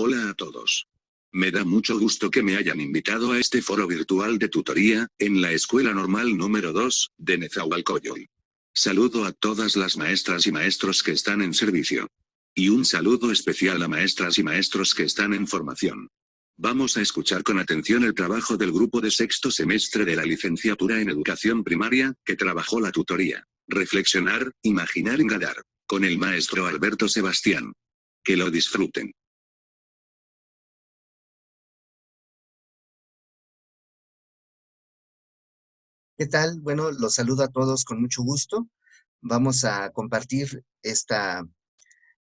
Hola a todos. Me da mucho gusto que me hayan invitado a este foro virtual de tutoría, en la Escuela Normal número 2, de Nezahualcóyotl. Saludo a todas las maestras y maestros que están en servicio. Y un saludo especial a maestras y maestros que están en formación. Vamos a escuchar con atención el trabajo del grupo de sexto semestre de la licenciatura en educación primaria, que trabajó la tutoría. Reflexionar, imaginar y gadar. Con el maestro Alberto Sebastián. Que lo disfruten. ¿Qué tal? Bueno, los saludo a todos con mucho gusto. Vamos a compartir esta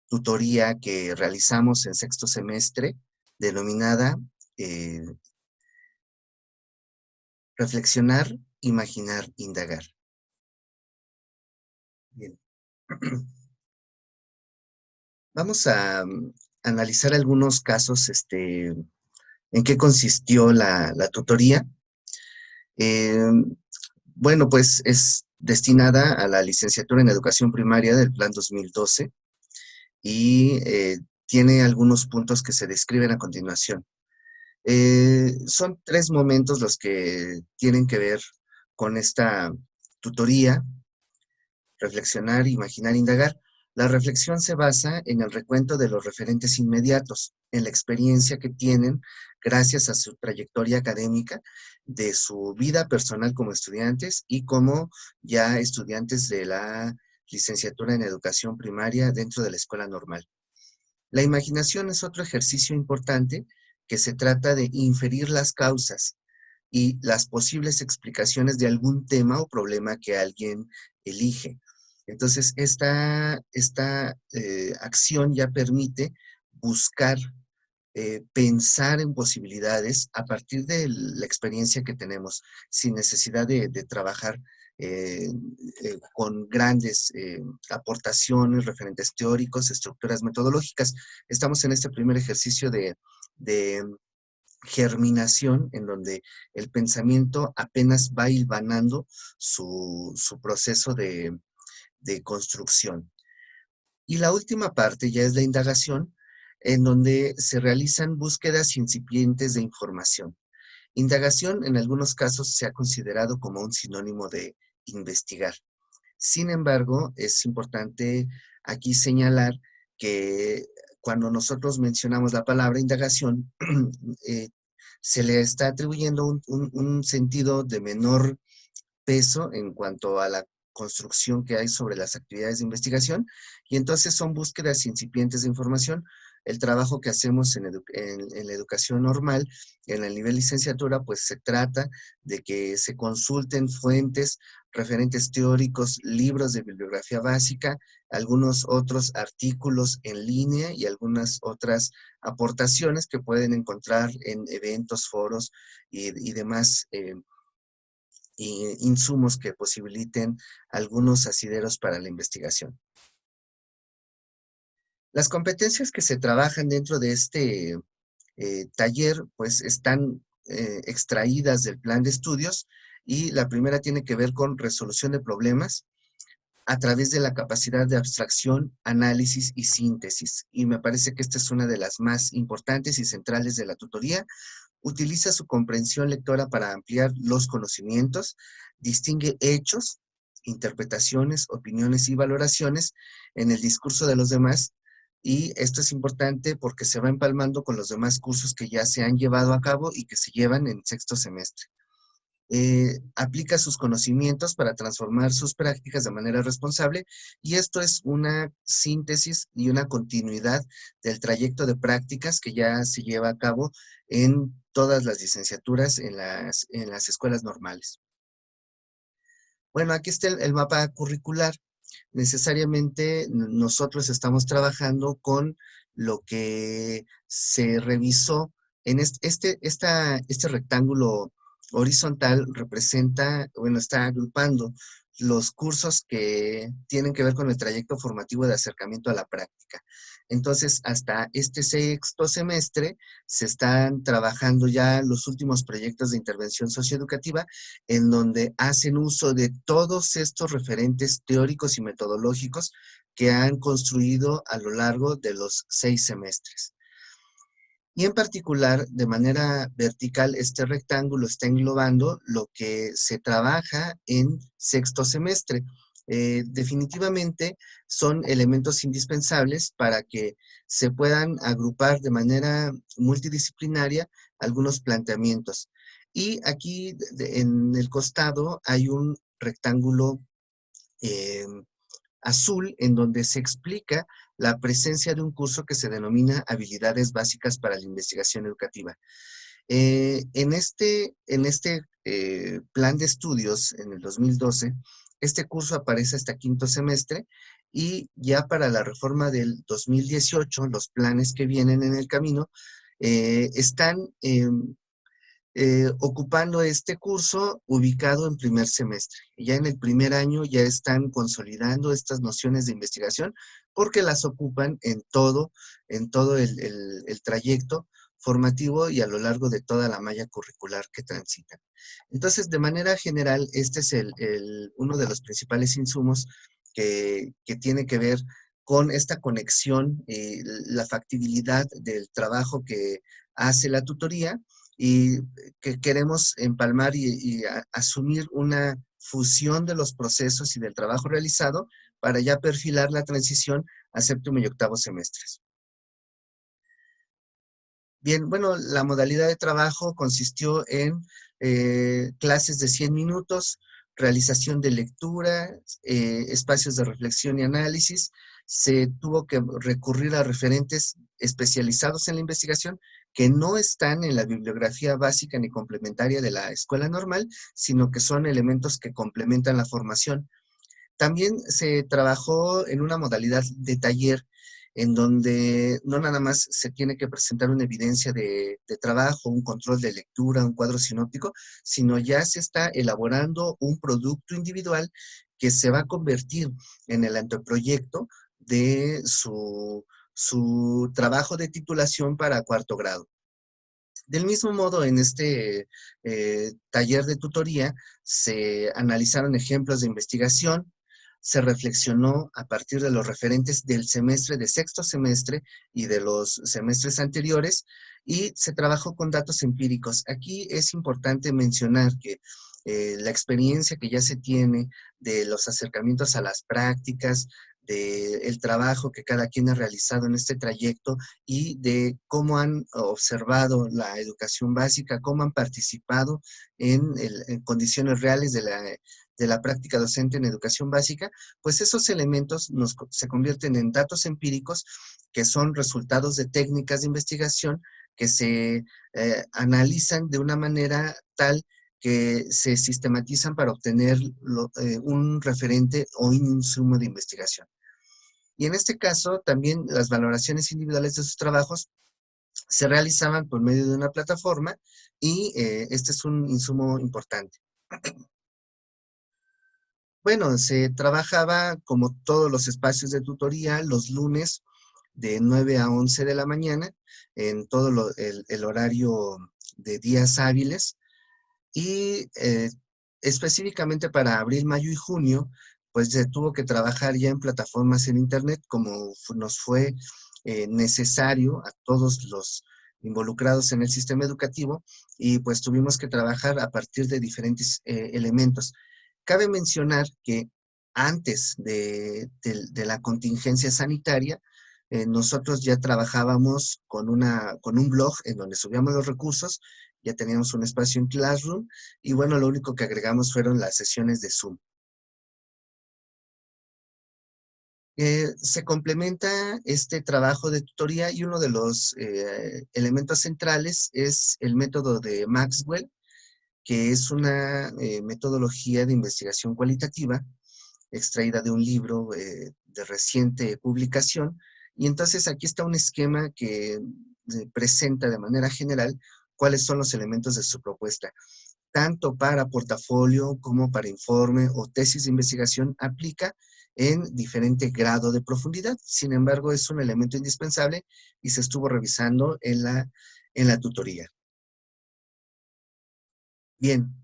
tutoría que realizamos en sexto semestre, denominada eh, Reflexionar, Imaginar, Indagar. Bien. Vamos a analizar algunos casos, en qué consistió la tutoría. Eh, bueno, pues es destinada a la licenciatura en educación primaria del Plan 2012 y tiene algunos puntos que se describen a continuación. Son tres momentos los que tienen que ver con esta tutoría: reflexionar, imaginar, indagar. La reflexión se basa en el recuento de los referentes inmediatos, en la experiencia que tienen gracias a su trayectoria académica, de su vida personal como estudiantes y como ya estudiantes de la licenciatura en educación primaria dentro de la escuela normal. La imaginación es otro ejercicio importante, que se trata de inferir las causas y las posibles explicaciones de algún tema o problema que alguien elige. Entonces, esta acción ya permite buscar, pensar en posibilidades a partir de la experiencia que tenemos, sin necesidad de trabajar eh, con grandes aportaciones, referentes teóricos, estructuras metodológicas. Estamos en este primer ejercicio de germinación, en donde el pensamiento apenas va hilvanando su proceso de construcción. Y la última parte ya es la indagación, en donde se realizan búsquedas incipientes de información. Indagación en algunos casos se ha considerado como un sinónimo de investigar. Sin embargo, es importante aquí señalar que cuando nosotros mencionamos la palabra indagación, eh, se le está atribuyendo un sentido de menor peso en cuanto a la construcción que hay sobre las actividades de investigación, y entonces son búsquedas incipientes de información. El trabajo que hacemos en la educación normal, en el nivel licenciatura, pues se trata de que se consulten fuentes, referentes teóricos, libros de bibliografía básica, algunos otros artículos en línea y algunas otras aportaciones que pueden encontrar en eventos, foros y demás insumos que posibiliten algunos asideros para la investigación. Las competencias que se trabajan dentro de este taller, pues están extraídas del plan de estudios, y la primera tiene que ver con resolución de problemas a través de la capacidad de abstracción, análisis y síntesis. Y me parece que esta es una de las más importantes y centrales de la tutoría. Utiliza su comprensión lectora para ampliar los conocimientos, distingue hechos, interpretaciones, opiniones y valoraciones en el discurso de los demás, y esto es importante porque se va empalmando con los demás cursos que ya se han llevado a cabo y que se llevan en sexto semestre. Aplica sus conocimientos para transformar sus prácticas de manera responsable, y esto es una síntesis y una continuidad del trayecto de prácticas que ya se lleva a cabo en todas las licenciaturas en las escuelas normales. Bueno, aquí está el mapa curricular. Necesariamente nosotros estamos trabajando con lo que se revisó en este rectángulo horizontal. Representa, bueno, está agrupando los cursos que tienen que ver con el trayecto formativo de acercamiento a la práctica. Entonces, hasta este sexto semestre se están trabajando ya los últimos proyectos de intervención socioeducativa, en donde hacen uso de todos estos referentes teóricos y metodológicos que han construido a lo largo de los 6 semestres. Y en particular, de manera vertical, este rectángulo está englobando lo que se trabaja en sexto semestre. Definitivamente son elementos indispensables para que se puedan agrupar de manera multidisciplinaria algunos planteamientos. Y aquí en el costado hay un rectángulo eh, azul en donde se explica la presencia de un curso que se denomina Habilidades Básicas para la Investigación Educativa. En este plan de estudios, en el 2012, este curso aparece hasta quinto semestre y ya para la reforma del 2018, los planes que vienen en el camino están ocupando este curso ubicado en primer semestre. Ya en el primer año ya están consolidando estas nociones de investigación porque las ocupan en todo el trayecto formativo y a lo largo de toda la malla curricular que transitan. Entonces, de manera general, este es uno de los principales insumos que tiene que ver con esta conexión, la factibilidad del trabajo que hace la tutoría y que queremos empalmar y asumir una fusión de los procesos y del trabajo realizado para ya perfilar la transición a séptimo y octavo semestres. Bien, bueno, la modalidad de trabajo consistió en clases de 100 minutos, realización de lectura, espacios de reflexión y análisis. Se tuvo que recurrir a referentes especializados en la investigación que no están en la bibliografía básica ni complementaria de la escuela normal, sino que son elementos que complementan la formación. También se trabajó en una modalidad de taller en donde no nada más se tiene que presentar una evidencia de trabajo, un control de lectura, un cuadro sinóptico, sino ya se está elaborando un producto individual que se va a convertir en el anteproyecto de su trabajo de titulación para cuarto grado. Del mismo modo, en este taller de tutoría se analizaron ejemplos de investigación, se reflexionó a partir de los referentes del semestre de sexto semestre y de los semestres anteriores y se trabajó con datos empíricos. Aquí es importante mencionar que la experiencia que ya se tiene de los acercamientos a las prácticas, del trabajo que cada quien ha realizado en este trayecto y de cómo han observado la educación básica, cómo han participado en condiciones reales de la práctica docente en educación básica, pues esos elementos se convierten en datos empíricos que son resultados de técnicas de investigación que se analizan de una manera tal que se sistematizan para obtener un referente o un insumo de investigación. Y en este caso, también las valoraciones individuales de sus trabajos se realizaban por medio de una plataforma y este es un insumo importante. Bueno, se trabajaba como todos los espacios de tutoría los lunes de 9 a 11 de la mañana en todo el horario de días hábiles y específicamente para abril, mayo y junio, pues se tuvo que trabajar ya en plataformas en internet como nos fue necesario a todos los involucrados en el sistema educativo y pues tuvimos que trabajar a partir de diferentes elementos. Cabe mencionar que antes de la contingencia sanitaria, nosotros ya trabajábamos con un blog en donde subíamos los recursos, ya teníamos un espacio en Classroom y bueno, lo único que agregamos fueron las sesiones de Zoom. Se complementa este trabajo de tutoría y uno de los elementos centrales es el método de Maxwell, que es una metodología de investigación cualitativa extraída de un libro de reciente publicación. Y entonces aquí está un esquema que presenta de manera general cuáles son los elementos de su propuesta. Tanto para portafolio como para informe o tesis de investigación aplica en diferente grado de profundidad. Sin embargo, es un elemento indispensable y se estuvo revisando en la tutoría. Bien,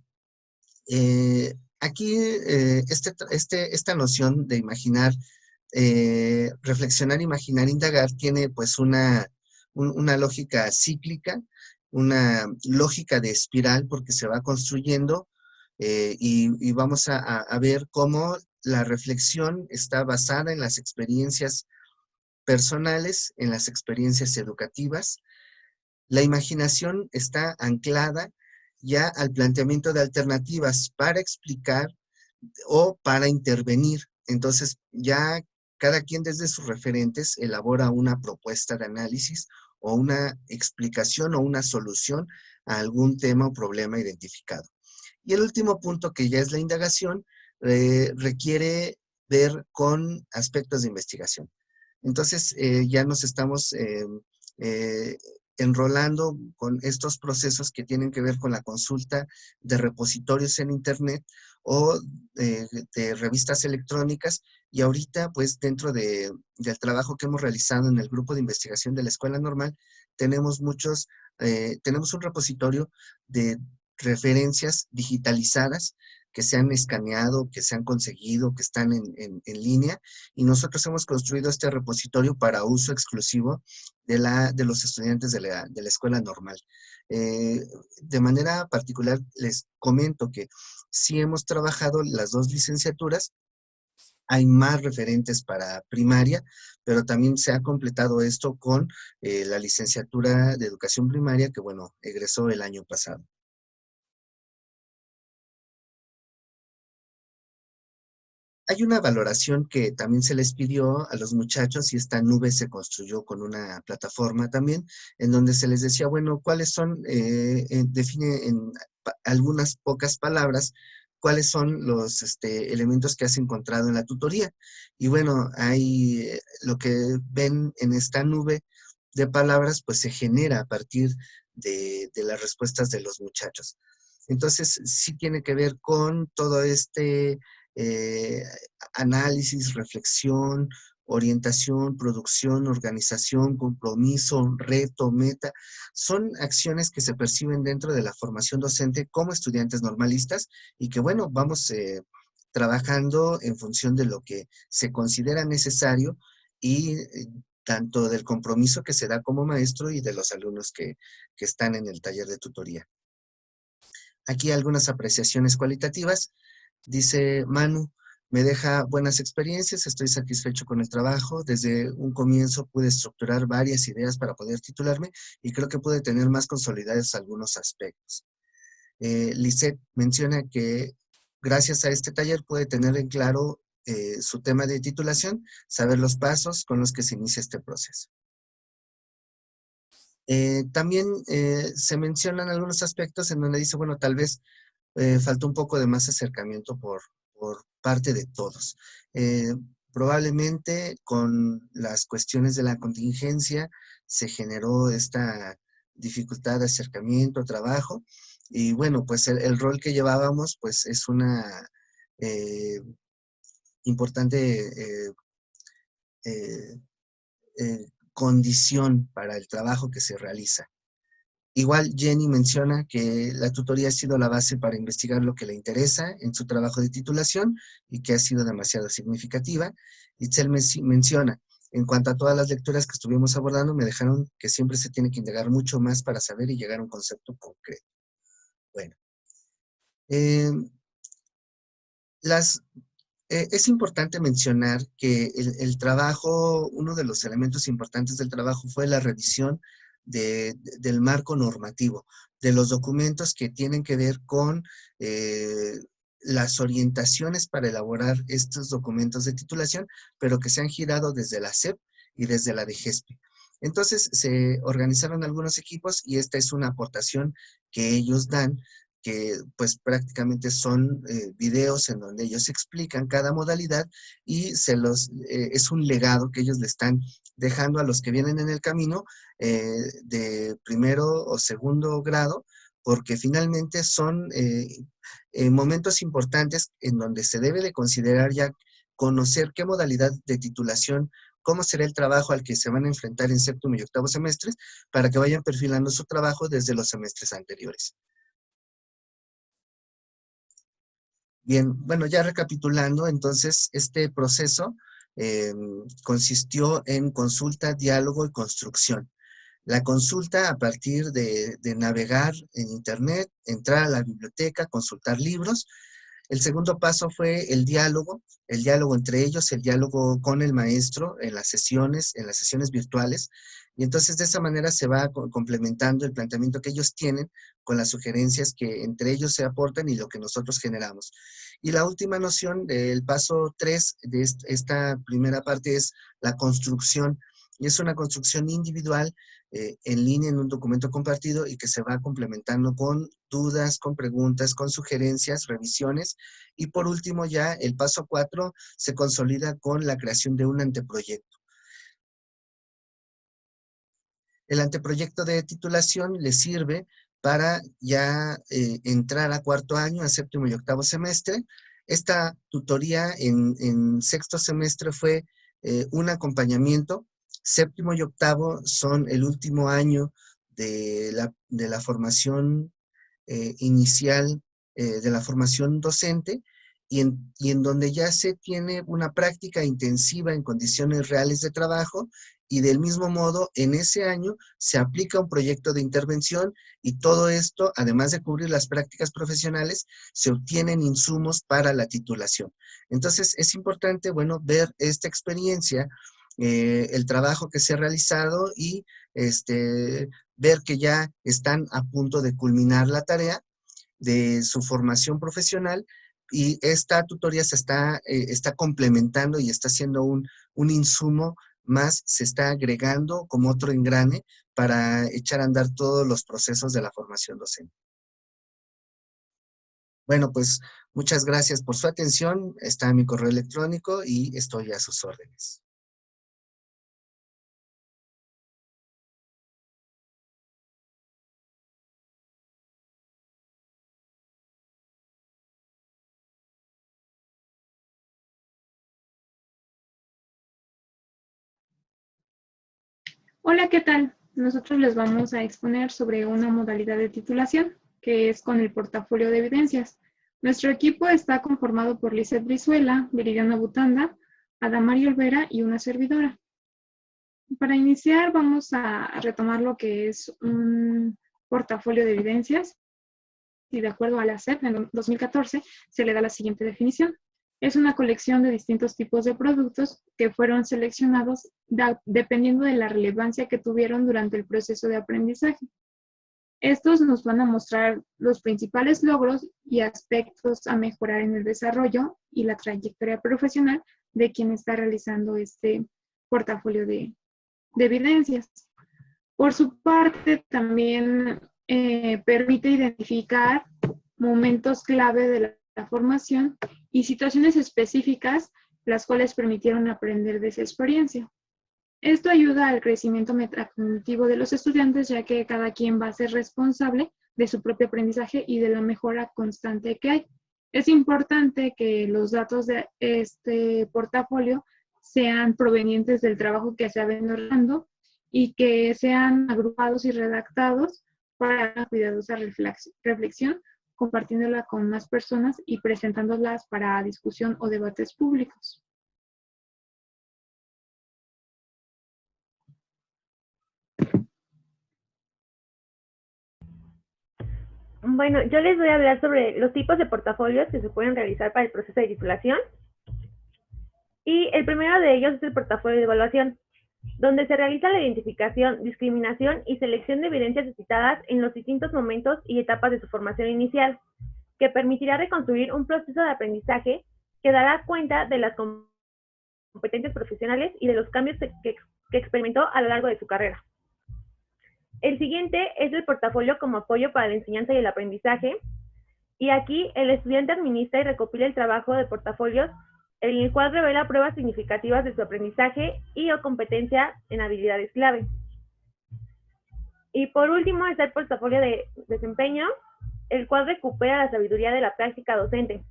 aquí esta noción de imaginar, reflexionar, imaginar, indagar, tiene pues una lógica cíclica, una lógica de espiral, porque se va construyendo y vamos a ver cómo la reflexión está basada en las experiencias personales, en las experiencias educativas. La imaginación está anclada ya al planteamiento de alternativas para explicar o para intervenir. Entonces, ya cada quien desde sus referentes elabora una propuesta de análisis o una explicación o una solución a algún tema o problema identificado. Y el último punto, que ya es la indagación, requiere ver con aspectos de investigación. Entonces, ya nos estamos eh, enrolando con estos procesos que tienen que ver con la consulta de repositorios en Internet o de revistas electrónicas. Y ahorita, pues, dentro del trabajo que hemos realizado en el grupo de investigación de la Escuela Normal, tenemos un repositorio de referencias digitalizadas que se han escaneado, que se han conseguido, que están en línea, y nosotros hemos construido este repositorio para uso exclusivo de los estudiantes de la escuela normal. De manera particular, les comento que sí hemos trabajado las dos licenciaturas. Hay más referentes para primaria, pero también se ha completado esto con la licenciatura de educación primaria, que bueno, egresó el año pasado. Hay una valoración que también se les pidió a los muchachos, y esta nube se construyó con una plataforma también, en donde se les decía, bueno, ¿cuáles son, define en algunas pocas palabras, cuáles son los elementos que has encontrado en la tutoría? Y bueno, hay lo que ven en esta nube de palabras, pues se genera a partir de las respuestas de los muchachos. Entonces, sí tiene que ver con todo eh, análisis, reflexión, orientación, producción, organización, compromiso, reto, meta. Son acciones que se perciben dentro de la formación docente como estudiantes normalistas y que, bueno, vamos trabajando en función de lo que se considera necesario y tanto del compromiso que se da como maestro y de los alumnos que están en el taller de tutoría. Aquí algunas apreciaciones cualitativas. Dice Manu, me deja buenas experiencias, estoy satisfecho con el trabajo. Desde un comienzo pude estructurar varias ideas para poder titularme y creo que pude tener más consolidados algunos aspectos. Lisette menciona que gracias a este taller puede tener en claro su tema de titulación, saber los pasos con los que se inicia este proceso. También se mencionan algunos aspectos en donde dice, bueno, tal vez faltó un poco de más acercamiento por parte de todos. Probablemente con las cuestiones de la contingencia se generó esta dificultad de acercamiento, trabajo, y bueno, pues el rol que llevábamos pues es una eh, importante eh, condición para el trabajo que se realiza. Igual Jenny menciona que la tutoría ha sido la base para investigar lo que le interesa en su trabajo de titulación y que ha sido demasiado significativa. Itzel menciona, en cuanto a todas las lecturas que estuvimos abordando, me dejaron que siempre se tiene que indagar mucho más para saber y llegar a un concepto concreto. Bueno, eh, es importante mencionar que el trabajo, uno de los elementos importantes del trabajo fue la revisión del marco normativo, de los documentos que tienen que ver con las orientaciones para elaborar estos documentos de titulación, pero que se han girado desde la SEP y desde la DGESPE. Entonces se organizaron algunos equipos y esta es una aportación que ellos dan, que pues prácticamente son videos en donde ellos explican cada modalidad y es un legado que ellos le están dejando a los que vienen en el camino de primero o segundo grado, porque finalmente son momentos importantes en donde se debe de considerar ya conocer qué modalidad de titulación, cómo será el trabajo al que se van a enfrentar en séptimo y octavo semestres, para que vayan perfilando su trabajo desde los semestres anteriores. Bien, bueno, ya recapitulando, entonces, este proceso consistió en consulta, diálogo y construcción. La consulta a partir de navegar en Internet, entrar a la biblioteca, consultar libros. El segundo paso fue el diálogo entre ellos, el diálogo con el maestro en las sesiones virtuales. Y entonces de esa manera se va complementando el planteamiento que ellos tienen con las sugerencias que entre ellos se aportan y lo que nosotros generamos. Y la última noción del paso 3 de esta primera parte es la construcción. Y es una construcción individual en línea en un documento compartido y que se va complementando con dudas, con preguntas, con sugerencias, revisiones. Y por último ya el paso 4 se consolida con la creación de un anteproyecto. El anteproyecto de titulación le sirve para ya entrar a cuarto año, a séptimo y octavo semestre. Esta tutoría en sexto semestre fue un acompañamiento. Séptimo y octavo son el último año de la formación inicial, de la formación docente, y en donde ya se tiene una práctica intensiva en condiciones reales de trabajo, y del mismo modo, en ese año se aplica un proyecto de intervención, y todo esto, además de cubrir las prácticas profesionales, se obtienen insumos para la titulación. Entonces, es importante, bueno, ver esta experiencia, el trabajo que se ha realizado y ver que ya están a punto de culminar la tarea de su formación profesional, y esta tutoría está complementando y está siendo un insumo más, se está agregando como otro engrane para echar a andar todos los procesos de la formación docente. Bueno, pues muchas gracias por su atención. Está mi correo electrónico y estoy a sus órdenes. Hola, ¿qué tal? Nosotros les vamos a exponer sobre una modalidad de titulación, que es con el portafolio de evidencias. Nuestro equipo está conformado por Lizeth Brizuela, Viridiana Butanda, Adamari Olvera y una servidora. Para iniciar vamos a retomar lo que es un portafolio de evidencias, y de acuerdo a la SEP en 2014 se le da la siguiente definición. Es una colección de distintos tipos de productos que fueron seleccionados dependiendo de la relevancia que tuvieron durante el proceso de aprendizaje. Estos nos van a mostrar los principales logros y aspectos a mejorar en el desarrollo y la trayectoria profesional de quien está realizando este portafolio de evidencias. Por su parte, también permite identificar momentos clave de la formación y situaciones específicas, las cuales permitieron aprender de esa experiencia. Esto ayuda al crecimiento metacognitivo de los estudiantes, ya que cada quien va a ser responsable de su propio aprendizaje y de la mejora constante que hay. Es importante que los datos de este portafolio sean provenientes del trabajo que se ha venido realizando y que sean agrupados y redactados para una cuidadosa reflexión, compartiéndola con más personas y presentándolas para discusión o debates públicos. Bueno, yo les voy a hablar sobre los tipos de portafolios que se pueden realizar para el proceso de titulación. Y el primero de ellos es el portafolio de evaluación, donde se realiza la identificación, discriminación y selección de evidencias necesitadas en los distintos momentos y etapas de su formación inicial, que permitirá reconstruir un proceso de aprendizaje que dará cuenta de las competencias profesionales y de los cambios que experimentó a lo largo de su carrera. El siguiente es el portafolio como apoyo para la enseñanza y el aprendizaje, y aquí el estudiante administra y recopila el trabajo de portafolios en el cual revela pruebas significativas de su aprendizaje y o competencia en habilidades clave. Y por último está el portafolio de desempeño, el cual recupera la sabiduría de la práctica docente.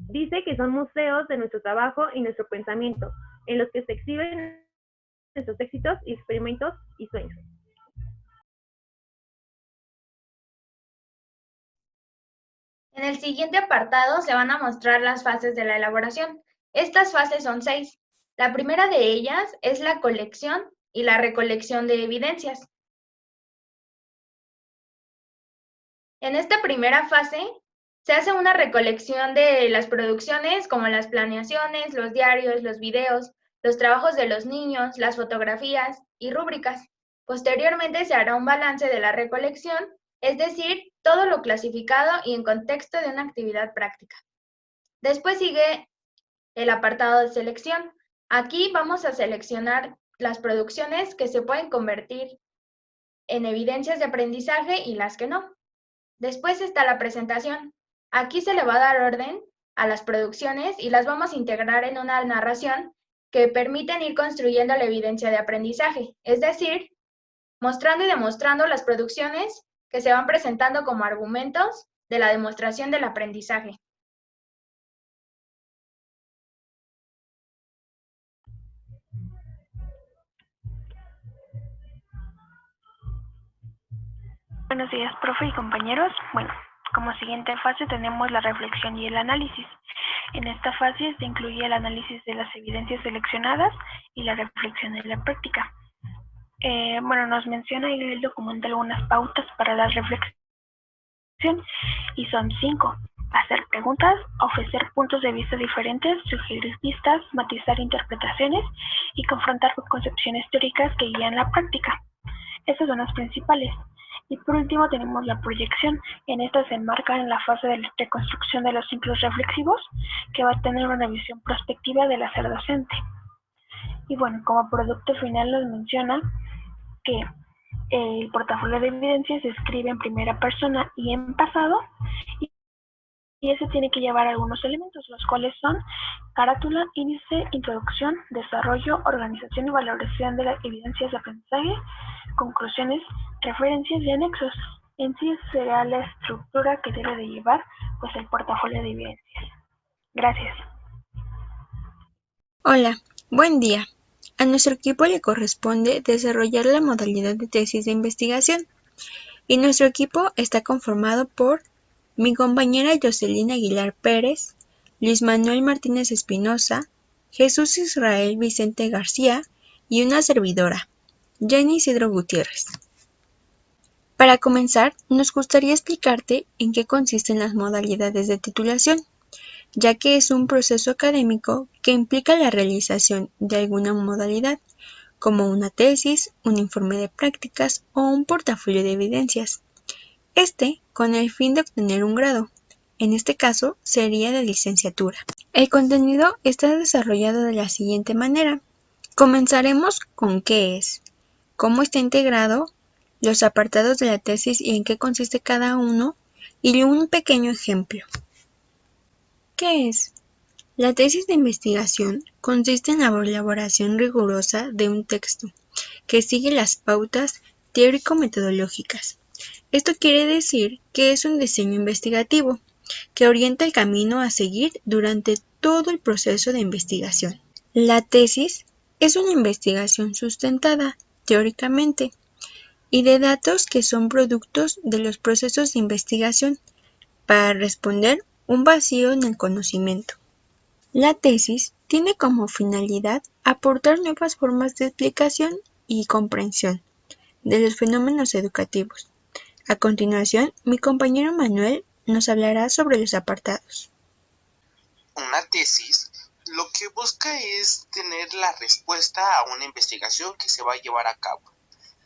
Dice que son museos de nuestro trabajo y nuestro pensamiento, en los que se exhiben nuestros éxitos y experimentos y sueños. En el siguiente apartado se van a mostrar las fases de la elaboración. Estas fases son 6. La primera de ellas es la colección y la recolección de evidencias. En esta primera fase se hace una recolección de las producciones como las planeaciones, los diarios, los videos, los trabajos de los niños, las fotografías y rúbricas. Posteriormente se hará un balance de la recolección, es decir, todo lo clasificado y en contexto de una actividad práctica. Después sigue el apartado de selección. Aquí vamos a seleccionar las producciones que se pueden convertir en evidencias de aprendizaje y las que no. Después está la presentación. Aquí se le va a dar orden a las producciones y las vamos a integrar en una narración que permiten ir construyendo la evidencia de aprendizaje, es decir, mostrando y demostrando las producciones que se van presentando como argumentos de la demostración del aprendizaje. Buenos días, profe y compañeros. Bueno, como siguiente fase tenemos la reflexión y el análisis. En esta fase se incluye el análisis de las evidencias seleccionadas y la reflexión de la práctica. Nos menciona en el documento algunas pautas para la reflexión y son 5. Hacer preguntas, ofrecer puntos de vista diferentes, sugerir pistas, matizar interpretaciones y confrontar con concepciones teóricas que guían la práctica. Estas son las principales. Y por último tenemos la proyección. En esta se enmarca en la fase de la reconstrucción de los ciclos reflexivos, que va a tener una visión prospectiva del hacer docente. Y bueno, como producto final nos menciona que el portafolio de evidencias se escribe en primera persona y en pasado, y ese tiene que llevar algunos elementos, los cuales son carátula, índice, introducción, desarrollo, organización y valoración de las evidencias de aprendizaje, conclusiones, referencias y anexos. En sí será la estructura que debe de llevar pues el portafolio de evidencias. Gracias. Hola, buen día. A nuestro equipo le corresponde desarrollar la modalidad de tesis de investigación y nuestro equipo está conformado por mi compañera Jocelyn Aguilar Pérez, Luis Manuel Martínez Espinosa, Jesús Israel Vicente García y una servidora, Jenny Isidro Gutiérrez. Para comenzar, nos gustaría explicarte en qué consisten las modalidades de titulación, ya que es un proceso académico que implica la realización de alguna modalidad, como una tesis, un informe de prácticas o un portafolio de evidencias. Con el fin de obtener un grado. En este caso, sería de licenciatura. El contenido está desarrollado de la siguiente manera. Comenzaremos con qué es, cómo está integrado, los apartados de la tesis y en qué consiste cada uno, y un pequeño ejemplo. ¿Qué es? La tesis de investigación consiste en la elaboración rigurosa de un texto que sigue las pautas teórico-metodológicas. Esto quiere decir que es un diseño investigativo que orienta el camino a seguir durante todo el proceso de investigación. La tesis es una investigación sustentada teóricamente y de datos que son productos de los procesos de investigación para responder un vacío en el conocimiento. La tesis tiene como finalidad aportar nuevas formas de explicación y comprensión de los fenómenos educativos. A continuación, mi compañero Manuel nos hablará sobre los apartados. Una tesis lo que busca es tener la respuesta a una investigación que se va a llevar a cabo.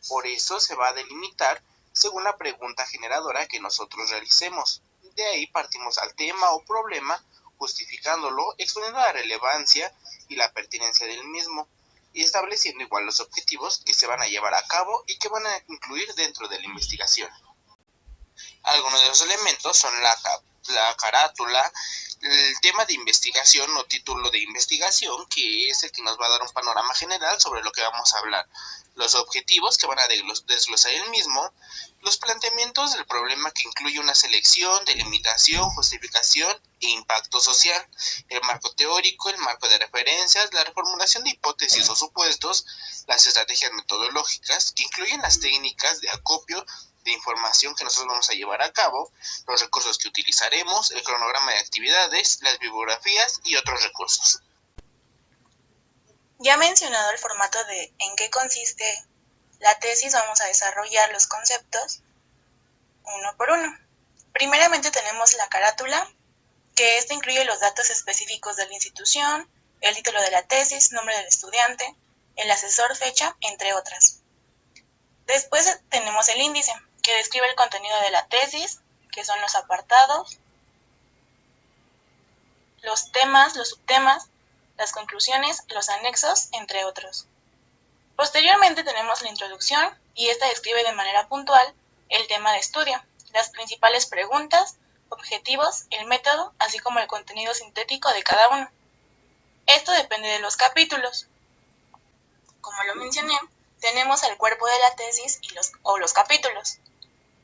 Por eso se va a delimitar según la pregunta generadora que nosotros realicemos. De ahí partimos al tema o problema, justificándolo, exponiendo la relevancia y la pertinencia del mismo, y estableciendo igual los objetivos que se van a llevar a cabo y que van a incluir dentro de la investigación. Algunos de los elementos son la carátula, el tema de investigación o título de investigación, que es el que nos va a dar un panorama general sobre lo que vamos a hablar, los objetivos que van a desglosar el mismo, los planteamientos del problema que incluye una selección, delimitación, justificación e impacto social, el marco teórico, el marco de referencias, la reformulación de hipótesis o supuestos, las estrategias metodológicas que incluyen las técnicas de acopio de información que nosotros vamos a llevar a cabo, los recursos que utilizaremos, el cronograma de actividades, las bibliografías y otros recursos. Ya mencionado el formato de en qué consiste la tesis, vamos a desarrollar los conceptos uno por uno. Primeramente tenemos la carátula, que esta incluye los datos específicos de la institución, el título de la tesis, nombre del estudiante, el asesor, fecha, entre otras. Después tenemos el índice, que describe el contenido de la tesis, que son los apartados, los temas, los subtemas, las conclusiones, los anexos, entre otros. Posteriormente tenemos la introducción, y esta describe de manera puntual el tema de estudio, las principales preguntas, objetivos, el método, así como el contenido sintético de cada uno. Esto depende de los capítulos. Como lo mencioné, tenemos el cuerpo de la tesis y los capítulos.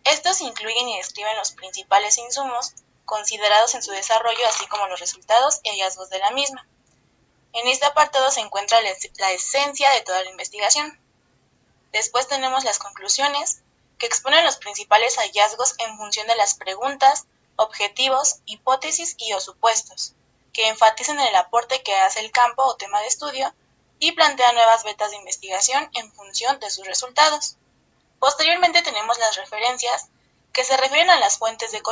Estos incluyen y describen los principales insumos considerados en su desarrollo, así como los resultados y hallazgos de la misma. En este apartado se encuentra la esencia de toda la investigación. Después tenemos las conclusiones, que exponen los principales hallazgos en función de las preguntas, objetivos, hipótesis y o supuestos, que enfatizan el aporte que hace el campo o tema de estudio y plantean nuevas vetas de investigación en función de sus resultados. Posteriormente tenemos las referencias, que se refieren a las fuentes de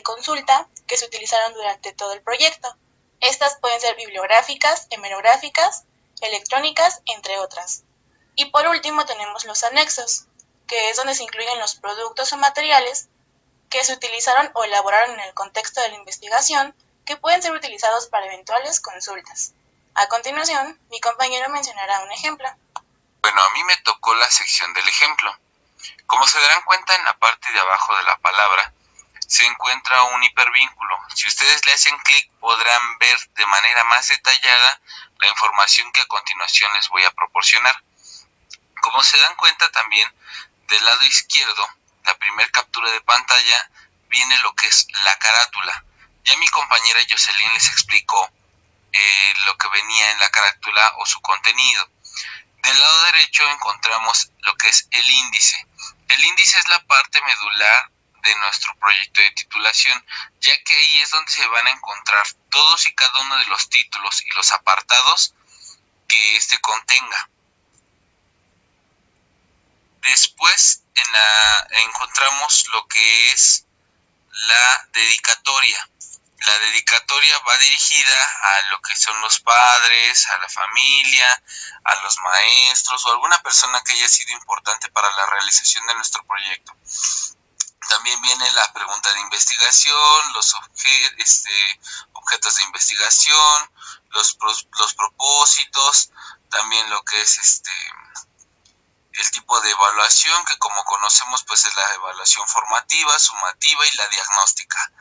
consulta que se utilizaron durante todo el proyecto. Estas pueden ser bibliográficas, hemerográficas, electrónicas, entre otras. Y por último tenemos los anexos, que es donde se incluyen los productos o materiales que se utilizaron o elaboraron en el contexto de la investigación, que pueden ser utilizados para eventuales consultas. A continuación, mi compañero mencionará un ejemplo. Bueno, a mí me tocó la sección del ejemplo. Como se darán cuenta, en la parte de abajo de la palabra se encuentra un hipervínculo. Si ustedes le hacen clic, podrán ver de manera más detallada la información que a continuación les voy a proporcionar. Como se dan cuenta también, del lado izquierdo, la primera captura de pantalla, viene lo que es la carátula. Ya mi compañera Jocelyn les explicó lo que venía en la carátula o su contenido. Del lado derecho encontramos lo que es el índice. El índice es la parte medular de nuestro proyecto de titulación, ya que ahí es donde se van a encontrar todos y cada uno de los títulos y los apartados que éste contenga. Después encontramos lo que es la dedicatoria. La dedicatoria va dirigida a lo que son los padres, a la familia, a los maestros o alguna persona que haya sido importante para la realización de nuestro proyecto. También viene la pregunta de investigación, los objetos de investigación, los propósitos, también lo que es el tipo de evaluación, que como conocemos pues es la evaluación formativa, sumativa y la diagnóstica.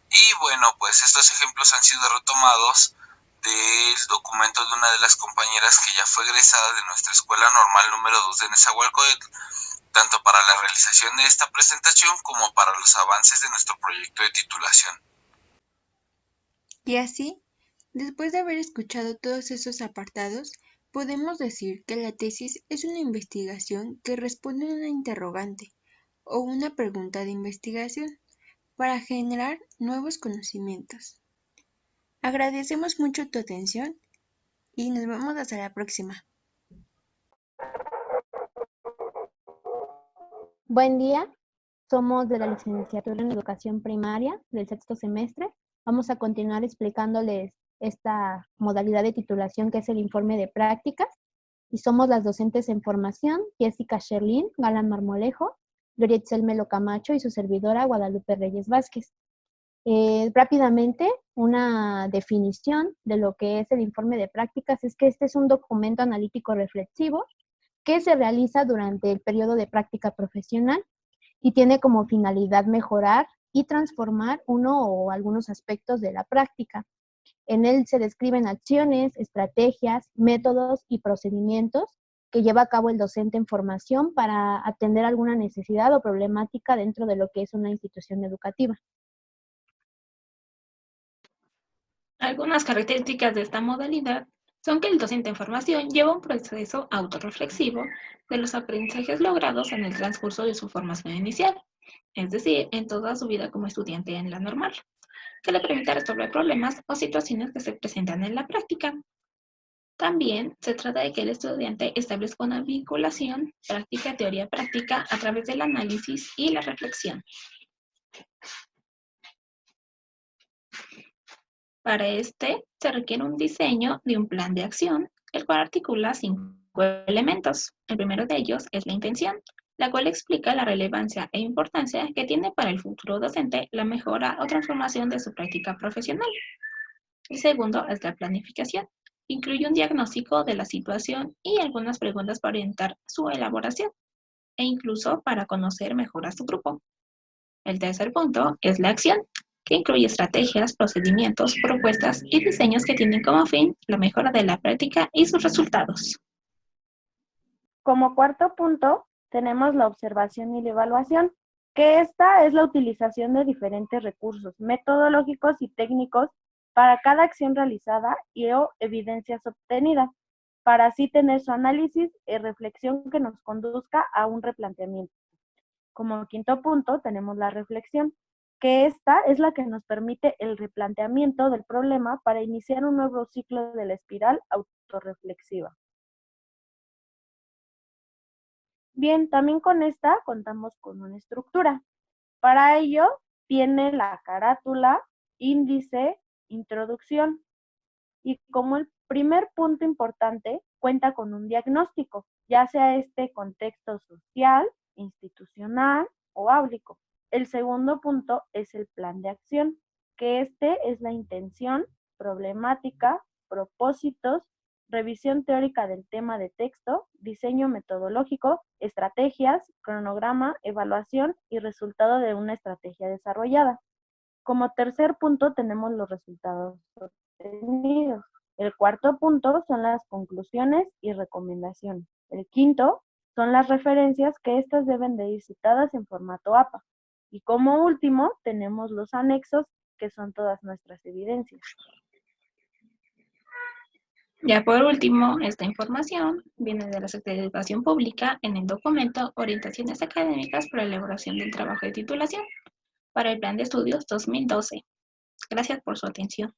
Y bueno, pues estos ejemplos han sido retomados del documento de una de las compañeras que ya fue egresada de nuestra escuela normal número 2 de Nezahualcóyotl, tanto para la realización de esta presentación como para los avances de nuestro proyecto de titulación. Y así, después de haber escuchado todos esos apartados, podemos decir que la tesis es una investigación que responde a una interrogante o una pregunta de investigación para generar nuevos conocimientos. Agradecemos mucho tu atención y nos vemos hasta la próxima. Buen día, somos de la licenciatura en Educación Primaria del sexto semestre. Vamos a continuar explicándoles esta modalidad de titulación que es el informe de prácticas y somos las docentes en formación, Jessica Sherlyn Galán Marmolejo, Glorietzel Melo Camacho y su servidora Guadalupe Reyes Vázquez. Rápidamente, una definición de lo que es el informe de prácticas es que este es un documento analítico reflexivo que se realiza durante el periodo de práctica profesional y tiene como finalidad mejorar y transformar uno o algunos aspectos de la práctica. En él se describen acciones, estrategias, métodos y procedimientos que lleva a cabo el docente en formación para atender alguna necesidad o problemática dentro de lo que es una institución educativa. Algunas características de esta modalidad son que el docente en formación lleva un proceso autorreflexivo de los aprendizajes logrados en el transcurso de su formación inicial, es decir, en toda su vida como estudiante en la normal, que le permite resolver problemas o situaciones que se presentan en la práctica. También se trata de que el estudiante establezca una vinculación práctica-teoría-práctica a través del análisis y la reflexión. Para este se requiere un diseño de un plan de acción, el cual articula 5 elementos. El primero de ellos es la intención, la cual explica la relevancia e importancia que tiene para el futuro docente la mejora o transformación de su práctica profesional. El segundo es la planificación. Incluye un diagnóstico de la situación y algunas preguntas para orientar su elaboración e incluso para conocer mejor a su grupo. El tercer punto es la acción, que incluye estrategias, procedimientos, propuestas y diseños que tienen como fin la mejora de la práctica y sus resultados. Como cuarto punto, tenemos la observación y la evaluación, que esta es la utilización de diferentes recursos metodológicos y técnicos para cada acción realizada y o evidencias obtenidas, para así tener su análisis y reflexión que nos conduzca a un replanteamiento. Como quinto punto, tenemos la reflexión, que esta es la que nos permite el replanteamiento del problema para iniciar un nuevo ciclo de la espiral autorreflexiva. Bien, también con esta contamos con una estructura. Para ello, tiene la carátula, índice, introducción. Y como el primer punto importante, cuenta con un diagnóstico, ya sea este contexto social, institucional o áulico. El segundo punto es el plan de acción, que este es la intención, problemática, propósitos, revisión teórica del tema de texto, diseño metodológico, estrategias, cronograma, evaluación y resultado de una estrategia desarrollada. Como tercer punto tenemos los resultados obtenidos. El cuarto punto son las conclusiones y recomendaciones. El quinto son las referencias que estas deben de ir citadas en formato APA. Y como último tenemos los anexos, que son todas nuestras evidencias. Ya por último, esta información viene de la Secretaría de Educación Pública en el documento Orientaciones Académicas para la elaboración del trabajo de titulación para el Plan de Estudios 2012. Gracias por su atención.